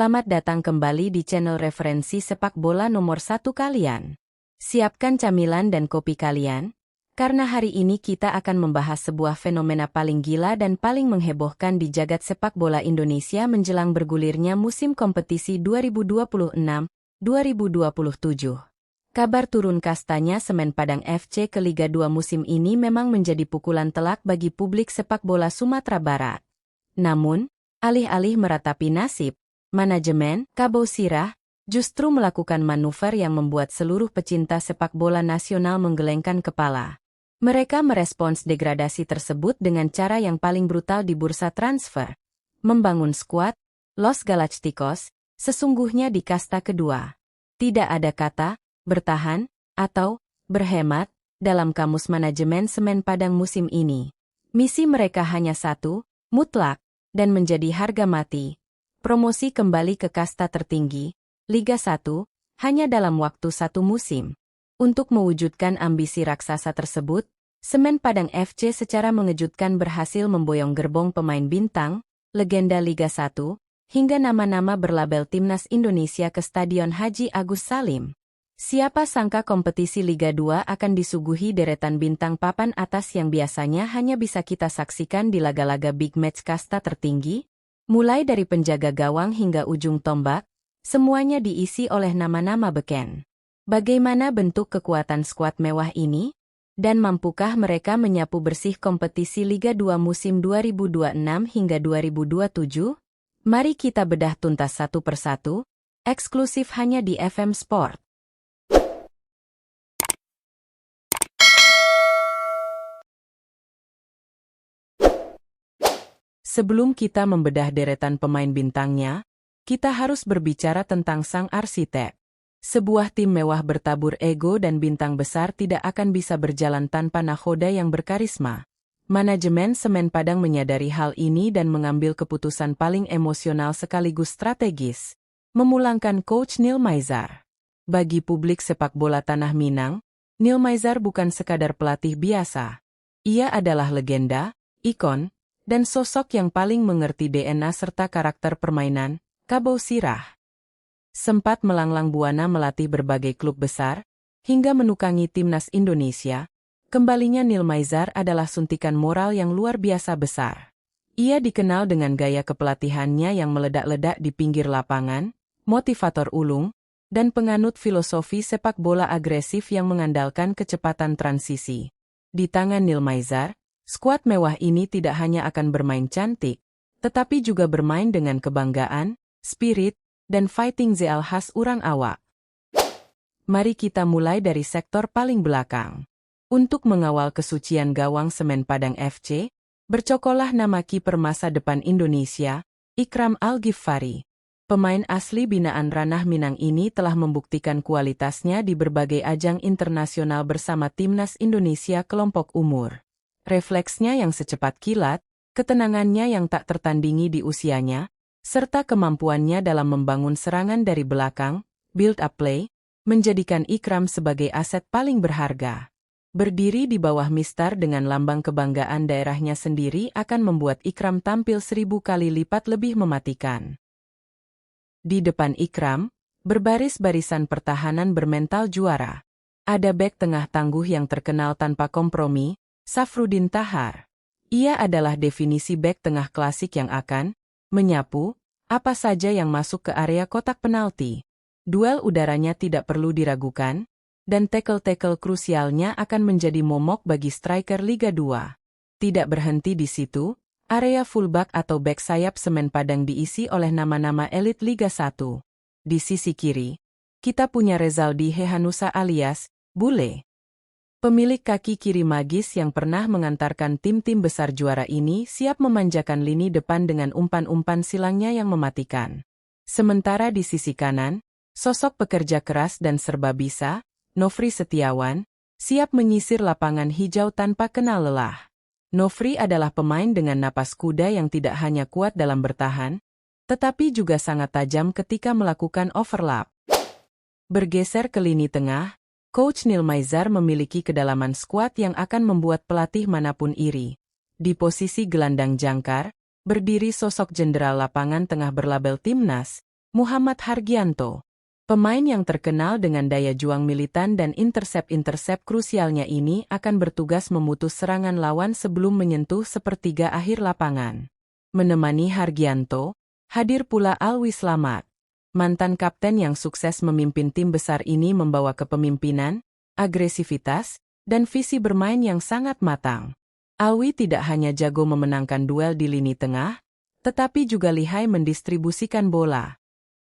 Selamat datang kembali di channel referensi sepak bola nomor 1 kalian. Siapkan camilan dan kopi kalian, karena hari ini kita akan membahas sebuah fenomena paling gila dan paling menghebohkan di jagat sepak bola Indonesia menjelang bergulirnya musim kompetisi 2026-2027. Kabar turun kastanya Semen Padang FC ke Liga 2 musim ini memang menjadi pukulan telak bagi publik sepak bola Sumatera Barat. Namun, alih-alih meratapi nasib, manajemen Kabau Sirah justru melakukan manuver yang membuat seluruh pecinta sepak bola nasional menggelengkan kepala. Mereka merespons degradasi tersebut dengan cara yang paling brutal di bursa transfer. Membangun skuad, Los Galacticos, sesungguhnya di kasta kedua. Tidak ada kata, bertahan, atau berhemat, dalam kamus manajemen Semen Padang musim ini. Misi mereka hanya satu, mutlak, dan menjadi harga mati. Promosi kembali ke kasta tertinggi, Liga 1, hanya dalam waktu satu musim. Untuk mewujudkan ambisi raksasa tersebut, Semen Padang FC secara mengejutkan berhasil memboyong gerbong pemain bintang, legenda Liga 1, hingga nama-nama berlabel Timnas Indonesia ke Stadion Haji Agus Salim. Siapa sangka kompetisi Liga 2 akan disuguhi deretan bintang papan atas yang biasanya hanya bisa kita saksikan di laga-laga big match kasta tertinggi? Mulai dari penjaga gawang hingga ujung tombak, semuanya diisi oleh nama-nama beken. Bagaimana bentuk kekuatan skuad mewah ini? Dan mampukah mereka menyapu bersih kompetisi Liga 2 musim 2026 hingga 2027? Mari kita bedah tuntas satu persatu, eksklusif hanya di FM Sport. Sebelum kita membedah deretan pemain bintangnya, kita harus berbicara tentang sang arsitek. Sebuah tim mewah bertabur ego dan bintang besar tidak akan bisa berjalan tanpa nakhoda yang berkarisma. Manajemen Semen Padang menyadari hal ini dan mengambil keputusan paling emosional sekaligus strategis, memulangkan Coach Neil Maizar. Bagi publik sepak bola Tanah Minang, Neil Maizar bukan sekadar pelatih biasa. Ia adalah legenda, ikon, dan sosok yang paling mengerti DNA serta karakter permainan, Kabau Sirah. Sempat melanglang buana melatih berbagai klub besar, hingga menukangi Timnas Indonesia, kembalinya Neil Maizar adalah suntikan moral yang luar biasa besar. Ia dikenal dengan gaya kepelatihannya yang meledak-ledak di pinggir lapangan, motivator ulung, dan penganut filosofi sepak bola agresif yang mengandalkan kecepatan transisi. Di tangan Neil Maizar, skuad mewah ini tidak hanya akan bermain cantik, tetapi juga bermain dengan kebanggaan, spirit, dan fighting zeal khas urang awak. Mari kita mulai dari sektor paling belakang. Untuk mengawal kesucian gawang Semen Padang FC, bercokolah nama kiper masa depan Indonesia, Ikram Al-Ghifari. Pemain asli binaan Ranah Minang ini telah membuktikan kualitasnya di berbagai ajang internasional bersama Timnas Indonesia kelompok umur. Refleksnya yang secepat kilat, ketenangannya yang tak tertandingi di usianya, serta kemampuannya dalam membangun serangan dari belakang, build-up play, menjadikan Ikram sebagai aset paling berharga. Berdiri di bawah mistar dengan lambang kebanggaan daerahnya sendiri akan membuat Ikram tampil 1000 kali lipat lebih mematikan. Di depan Ikram, berbaris barisan pertahanan bermental juara. Ada bek tengah tangguh yang terkenal tanpa kompromi, Safrudin Tahar. Ia adalah definisi bek tengah klasik yang akan menyapu apa saja yang masuk ke area kotak penalti. Duel udaranya tidak perlu diragukan, dan tackle-tackle krusialnya akan menjadi momok bagi striker Liga 2. Tidak berhenti di situ, area fullback atau bek sayap Semen Padang diisi oleh nama-nama elit Liga 1. Di sisi kiri, kita punya Rezaldi Hehanusa alias Bule. Pemilik kaki kiri magis yang pernah mengantarkan tim-tim besar juara ini siap memanjakan lini depan dengan umpan-umpan silangnya yang mematikan. Sementara di sisi kanan, sosok pekerja keras dan serba bisa, Nofri Setiawan, siap menyisir lapangan hijau tanpa kenal lelah. Nofri adalah pemain dengan napas kuda yang tidak hanya kuat dalam bertahan, tetapi juga sangat tajam ketika melakukan overlap. Bergeser ke lini tengah, Coach Neil Maizar memiliki kedalaman skuad yang akan membuat pelatih manapun iri. Di posisi gelandang jangkar, berdiri sosok jenderal lapangan tengah berlabel Timnas, Muhammad Hargianto. Pemain yang terkenal dengan daya juang militan dan intersep-intersep krusialnya ini akan bertugas memutus serangan lawan sebelum menyentuh sepertiga akhir lapangan. Menemani Hargianto, hadir pula Alwi Slamet. Mantan kapten yang sukses memimpin tim besar ini membawa kepemimpinan, agresivitas, dan visi bermain yang sangat matang. Alwi tidak hanya jago memenangkan duel di lini tengah, tetapi juga lihai mendistribusikan bola.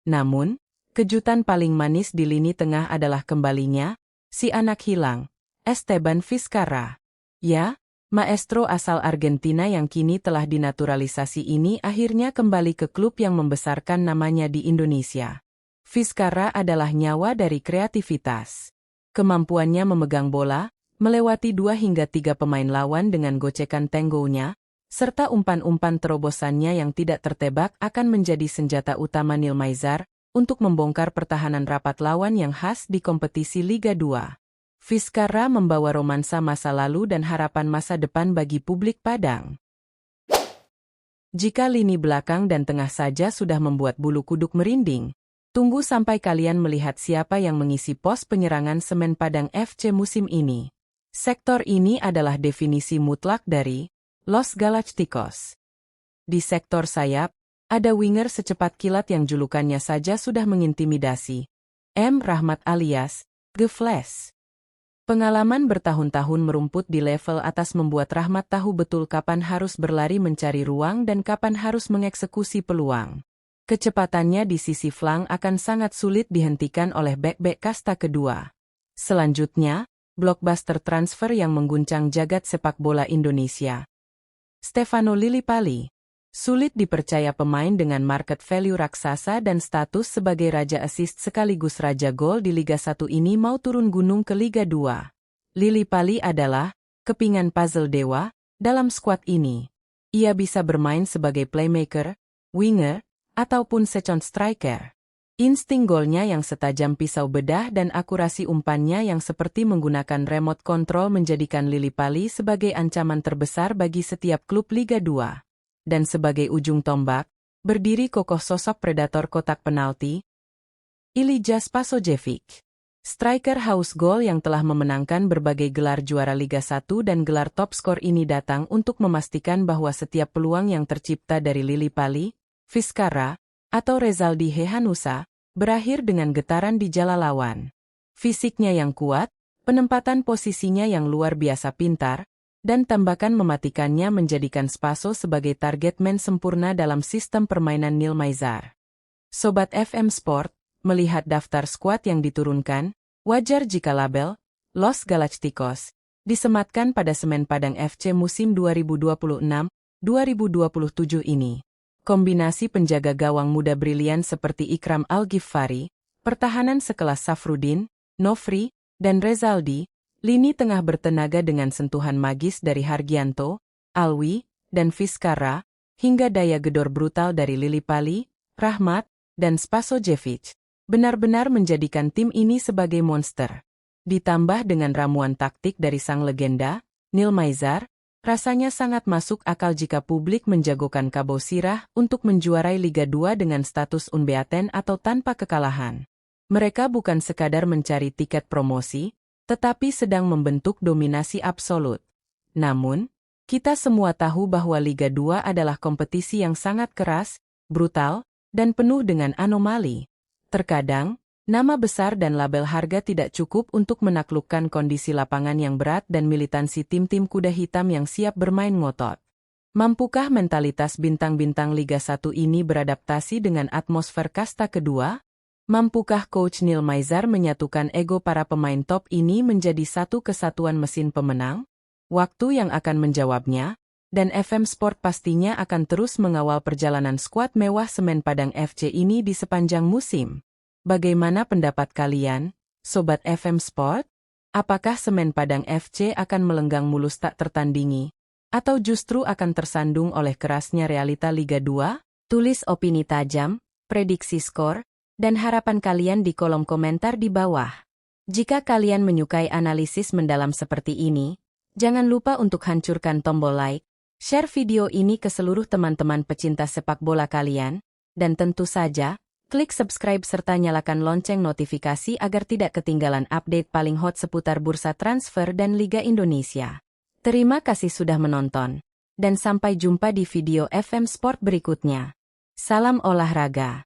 Namun, kejutan paling manis di lini tengah adalah kembalinya, si anak hilang, Esteban Vizcarra. Ya, maestro asal Argentina yang kini telah dinaturalisasi ini akhirnya kembali ke klub yang membesarkan namanya di Indonesia. Vizcarra adalah nyawa dari kreativitas. Kemampuannya memegang bola, melewati 2 hingga 3 pemain lawan dengan gocekan tenggonya, serta umpan-umpan terobosannya yang tidak tertebak akan menjadi senjata utama Neil Maizar untuk membongkar pertahanan rapat lawan yang khas di kompetisi Liga 2. Vizcarra membawa romansa masa lalu dan harapan masa depan bagi publik Padang. Jika lini belakang dan tengah saja sudah membuat bulu kuduk merinding, tunggu sampai kalian melihat siapa yang mengisi pos penyerangan Semen Padang FC musim ini. Sektor ini adalah definisi mutlak dari Los Galacticos. Di sektor sayap, ada winger secepat kilat yang julukannya saja sudah mengintimidasi. M. Rahmat alias The Flash. Pengalaman bertahun-tahun merumput di level atas membuat Rahmat tahu betul kapan harus berlari mencari ruang dan kapan harus mengeksekusi peluang. Kecepatannya di sisi flank akan sangat sulit dihentikan oleh bek-bek kasta kedua. Selanjutnya, blockbuster transfer yang mengguncang jagat sepak bola Indonesia. Stefano Lillipali. Sulit dipercaya pemain dengan market value raksasa dan status sebagai raja assist sekaligus raja gol di Liga 1 ini mau turun gunung ke Liga 2. Lillipali adalah kepingan puzzle dewa dalam skuad ini. Ia bisa bermain sebagai playmaker, winger, ataupun second striker. Insting golnya yang setajam pisau bedah dan akurasi umpannya yang seperti menggunakan remote control menjadikan Lillipali sebagai ancaman terbesar bagi setiap klub Liga 2. Dan sebagai ujung tombak, berdiri kokoh sosok predator kotak penalti, Ilija Spasojevic. Striker haus gol yang telah memenangkan berbagai gelar juara Liga 1 dan gelar top skor ini datang untuk memastikan bahwa setiap peluang yang tercipta dari Lillipali, Vizcarra, atau Rezaldi Hehanusa, berakhir dengan getaran di jala lawan. Fisiknya yang kuat, penempatan posisinya yang luar biasa pintar, dan tembakan mematikannya menjadikan Spaso sebagai target man sempurna dalam sistem permainan Neil Maizar. Sobat FM Sport, melihat daftar skuad yang diturunkan, wajar jika label Los Galacticos disematkan pada Semen Padang FC musim 2026-2027 ini. Kombinasi penjaga gawang muda brilian seperti Ikram Al-Ghifari, pertahanan sekelas Safrudin, Nofri, dan Rezaldi, lini tengah bertenaga dengan sentuhan magis dari Hargianto, Alwi, dan Vizcarra, hingga daya gedor brutal dari Lillipali, Rahmat, dan Spasojevic, benar-benar menjadikan tim ini sebagai monster. Ditambah dengan ramuan taktik dari sang legenda, Neil Maizar, rasanya sangat masuk akal jika publik menjagokan Cabo Sirah untuk menjuarai Liga 2 dengan status unbeaten atau tanpa kekalahan. Mereka bukan sekadar mencari tiket promosi, tetapi sedang membentuk dominasi absolut. Namun, kita semua tahu bahwa Liga 2 adalah kompetisi yang sangat keras, brutal, dan penuh dengan anomali. Terkadang, nama besar dan label harga tidak cukup untuk menaklukkan kondisi lapangan yang berat dan militansi tim-tim kuda hitam yang siap bermain ngotot. Mampukah mentalitas bintang-bintang Liga 1 ini beradaptasi dengan atmosfer kasta kedua? Mampukah Coach Neil Maizar menyatukan ego para pemain top ini menjadi satu kesatuan mesin pemenang? Waktu yang akan menjawabnya, dan FM Sport pastinya akan terus mengawal perjalanan skuad mewah Semen Padang FC ini di sepanjang musim. Bagaimana pendapat kalian, Sobat FM Sport? Apakah Semen Padang FC akan melenggang mulus tak tertandingi? Atau justru akan tersandung oleh kerasnya realita Liga 2? Tulis opini tajam, prediksi skor, dan harapan kalian di kolom komentar di bawah. Jika kalian menyukai analisis mendalam seperti ini, jangan lupa untuk hancurkan tombol like, share video ini ke seluruh teman-teman pecinta sepak bola kalian, dan tentu saja, Klik subscribe serta nyalakan lonceng notifikasi agar tidak ketinggalan update paling hot seputar bursa transfer dan Liga Indonesia. Terima kasih sudah menonton. Dan sampai jumpa di video FM Sport berikutnya. Salam olahraga.